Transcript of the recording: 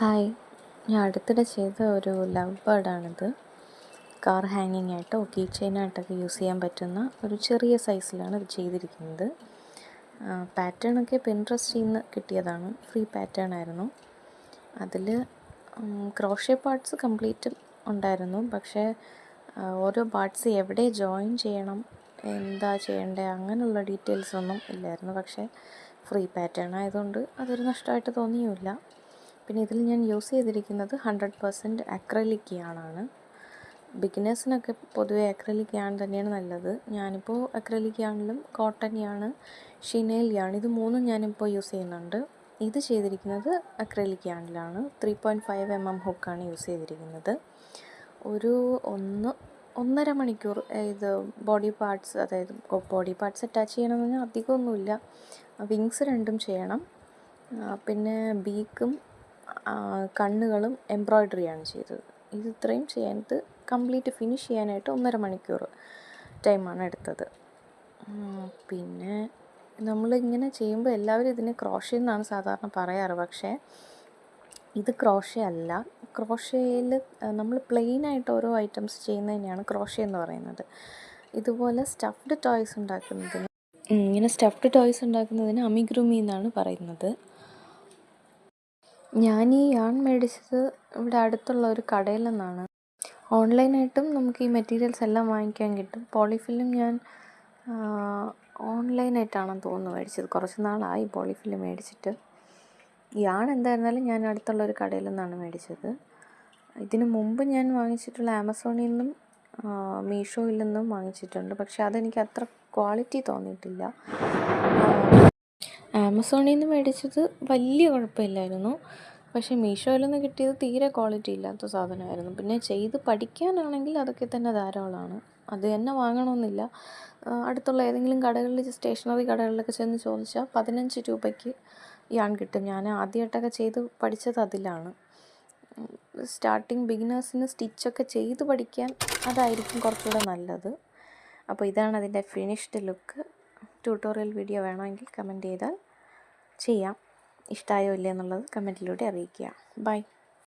Hi, ഞാൻ അടുത്തിടെ ചെയ്ത ഒരു ലവ് ബേർഡാണിത്. കാർ ഹാങ്ങിങ് ആയിട്ടോ കീ ചെയിനായിട്ടൊക്കെ യൂസ് ചെയ്യാൻ പറ്റുന്ന ഒരു ചെറിയ സൈസിലാണ് ഇത് ചെയ്തിരിക്കുന്നത്. പാറ്റേണൊക്കെ പിൻട്രസ്റ്റിൽ നിന്ന് കിട്ടിയതാണ്. ഫ്രീ പാറ്റേൺ ആയിരുന്നു. അതിൽ ക്രോഷ്യ പാർട്സ് കംപ്ലീറ്റ് ഉണ്ടായിരുന്നു. പക്ഷേ ഓരോ പാർട്സ് എവിടെ ജോയിൻ ചെയ്യണം, എന്താ ചെയ്യേണ്ടത് അങ്ങനെയുള്ള ഡീറ്റെയിൽസ് ഒന്നും ഇല്ലായിരുന്നു. പക്ഷേ ഫ്രീ പാറ്റേൺ ആയതുകൊണ്ട് അതൊരു നഷ്ടമായിട്ട് തോന്നിയുമില്ല. പിന്നെ ഇതിൽ ഞാൻ യൂസ് ചെയ്തിരിക്കുന്നത് 100% അക്രലിക് യാണാണ്. ബിഗിനേഴ്സിനൊക്കെ പൊതുവേ അക്രലിക് യാൺ തന്നെയാണ് നല്ലത്. ഞാനിപ്പോൾ അക്രലിക് യാണിലും കോട്ടൺ യാണ്, ഷിനേൽ യാണ്, ഇത് മൂന്നും ഞാനിപ്പോൾ യൂസ് ചെയ്യുന്നുണ്ട്. ഇത് ചെയ്തിരിക്കുന്നത് അക്രലിക് യാണിലാണ്. 3.5 mm ഹുക്കാണ് യൂസ് ചെയ്തിരിക്കുന്നത്. ഒരു 1.5 മണിക്കൂർ ഇത് ബോഡി പാർട്സ്, അതായത് ബോഡി പാർട്സ് അറ്റാച്ച് ചെയ്യണമെന്ന് പറഞ്ഞാൽ അധികമൊന്നുമില്ല. വിങ്സ് രണ്ടും ചെയ്യണം. പിന്നെ ബീക്കും കണ്ണുകളും എംബ്രോയ്ഡറിയാണ് ചെയ്തത്. ഇത് ഇത്രയും ചെയ്യാനായിട്ട് കംപ്ലീറ്റ് ഫിനിഷ് ചെയ്യാനായിട്ട് 1.5 മണിക്കൂർ ടൈമാണ് എടുത്തത്. പിന്നെ നമ്മളിങ്ങനെ ചെയ്യുമ്പോൾ എല്ലാവരും ഇതിനെ ക്രോഷ്യ എന്നാണ് സാധാരണ പറയാറ്. പക്ഷേ ഇത് ക്രോഷ്യ അല്ല. ക്രോഷ്യയിൽ നമ്മൾ പ്ലെയിനായിട്ട് ഓരോ ഐറ്റംസ് ചെയ്യുന്നതിനെയാണ് ക്രോഷ്യ എന്ന് പറയുന്നത്. ഇതുപോലെ സ്റ്റഫ്ഡ് ടോയ്സ് ഉണ്ടാക്കുന്നതിന് അമിഗ്രുമി എന്നാണ് പറയുന്നത്. ഞാൻ ഈ യാൺ മേടിച്ചത് ഇവിടെ അടുത്തുള്ള ഒരു കടയിൽ നിന്നാണ്. ഓൺലൈനായിട്ടും നമുക്ക് ഈ മെറ്റീരിയൽസ് എല്ലാം വാങ്ങിക്കാൻ കിട്ടും. പോളിഫില്ലും ഞാൻ ഓൺലൈനായിട്ടാണെന്ന് തോന്നുന്നു മേടിച്ചത്. കുറച്ച് നാളായി പോളിഫില്ല് മേടിച്ചിട്ട്. യാൺ എന്തായിരുന്നാലും ഞാൻ അടുത്തുള്ള ഒരു കടയിൽ നിന്നാണ് മേടിച്ചത്. ഇതിനു മുമ്പ് ഞാൻ വാങ്ങിച്ചിട്ടുള്ള ആമസോണിൽ നിന്നും മീഷോയിൽ നിന്നും വാങ്ങിച്ചിട്ടുണ്ട്. പക്ഷെ അതെനിക്ക് അത്ര ക്വാളിറ്റി തോന്നിയിട്ടില്ല. ആമസോണിൽ നിന്ന് മേടിച്ചത് വലിയ കുഴപ്പമില്ലായിരുന്നു. പക്ഷേ മീഷോയിൽ നിന്ന് കിട്ടിയത് തീരെ ക്വാളിറ്റി ഇല്ലാത്ത സാധനമായിരുന്നു. പിന്നെ ചെയ്ത് പഠിക്കാനാണെങ്കിൽ അതൊക്കെ തന്നെ ധാരാളമാണ്. അത് തന്നെ വാങ്ങണമെന്നില്ല. അടുത്തുള്ള ഏതെങ്കിലും കടകളിൽ, സ്റ്റേഷനറി കടകളിലൊക്കെ ചെന്ന് ചോദിച്ചാൽ 15 രൂപയ്ക്ക് യാൺ കിട്ടും. ഞാൻ ആദ്യമായിട്ടൊക്കെ ചെയ്ത് പഠിച്ചത് അതിലാണ്. സ്റ്റാർട്ടിങ് ബിഗിനേഴ്സിന് സ്റ്റിച്ചൊക്കെ ചെയ്ത് പഠിക്കാൻ അതായിരിക്കും കുറച്ചുകൂടെ നല്ലത്. അപ്പോൾ ഇതാണ് അതിൻ്റെ ഫിനിഷ്ഡ് ലുക്ക്. ട്യൂട്ടോറിയൽ വീഡിയോ വേണമെങ്കിൽ കമൻറ്റ് ചെയ്താൽ ചെയ്യാം. ഇഷ്ടമായോ ഇല്ലേ എന്നുള്ളത് കമൻറ്റിലൂടെ അറിയിക്കുക. ബൈ.